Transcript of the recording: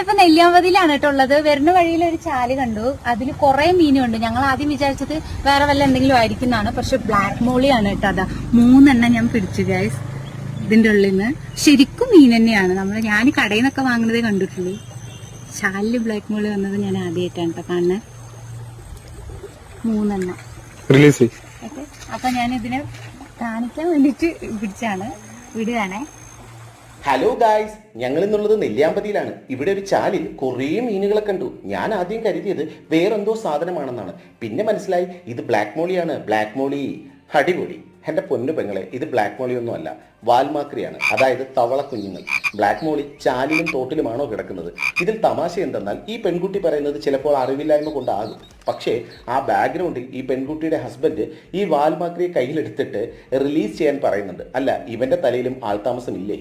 ഞങ്ങളിപ്പോ നെല്ലിയാമ്പതിയിലാണ് കേട്ടോ ഉള്ളത്. വരുന്ന വഴിയിൽ ഒരു ചാല് കണ്ടു, അതിൽ കുറെ മീനുണ്ട്. ഞങ്ങൾ ആദ്യം വിചാരിച്ചത് വേറെ വല്ല എന്തെങ്കിലും ആയിരിക്കുന്നതാണ്, പക്ഷെ ബ്ലാക്ക് മോളിയാണ് കേട്ടോ. അതാ 3 ഞാൻ പിടിച്ചു ഗൈസ് ഇതിന്റെ ഉള്ളിൽ നിന്ന്. ശരിക്കും മീൻ തന്നെയാണ്. ഞാൻ കടയിൽ നിന്നൊക്കെ വാങ്ങുന്നതേ കണ്ടിട്ടുള്ളൂ. ചാലില് ബ്ലാക്ക് മോളി വന്നത് ഞാൻ ആദ്യമായിട്ടാണ് കേട്ടോ കാണുന്നത്. 3 റിലീസ്. ഓക്കെ, അപ്പൊ ഞാൻ ഇതിനെ കാണിക്കാൻ വേണ്ടിട്ട് പിടിച്ചാണ്. വിടുകയാണേ. ഹലോ ഗായ്സ്, ഞങ്ങൾ ഇന്നുള്ളത് നെല്ലിയാമ്പതിയിലാണ്. ഇവിടെ ഒരു ചാലിൽ കുറേ മീനുകളെ കണ്ടു. ഞാൻ ആദ്യം കരുതിയത് വേറെന്തോ സാധനമാണെന്നാണ്. പിന്നെ മനസ്സിലായി ഇത് ബ്ലാക്ക് മോളിയാണ്. ബ്ലാക്ക് മോളി അടിപൊളി. എൻ്റെ പൊന്നു പെങ്ങളെ, ഇത് ബ്ലാക്ക് മോളി ഒന്നും അല്ല, വാൽമാക്രിയാണ്. അതായത് തവള കുഞ്ഞുങ്ങൾ. ബ്ലാക്ക് മോളി ചാലിലും തോട്ടിലുമാണോ കിടക്കുന്നത്? ഇതിൽ തമാശ എന്തെന്നാൽ ഈ പെൺകുട്ടി പറയുന്നത് ചിലപ്പോൾ അറിവില്ലായ്മ കൊണ്ടാകും. പക്ഷേ ആ ബാക്ക്ഗ്രൗണ്ടിൽ ഈ പെൺകുട്ടിയുടെ ഹസ്ബൻഡ് ഈ വാൽമാക്രിയെ കയ്യിലെടുത്തിട്ട് റിലീസ് ചെയ്യാൻ പറയുന്നുണ്ട്. അല്ല, ഇവന്റെ തലയിലും ആൾതാമസമില്ലേ?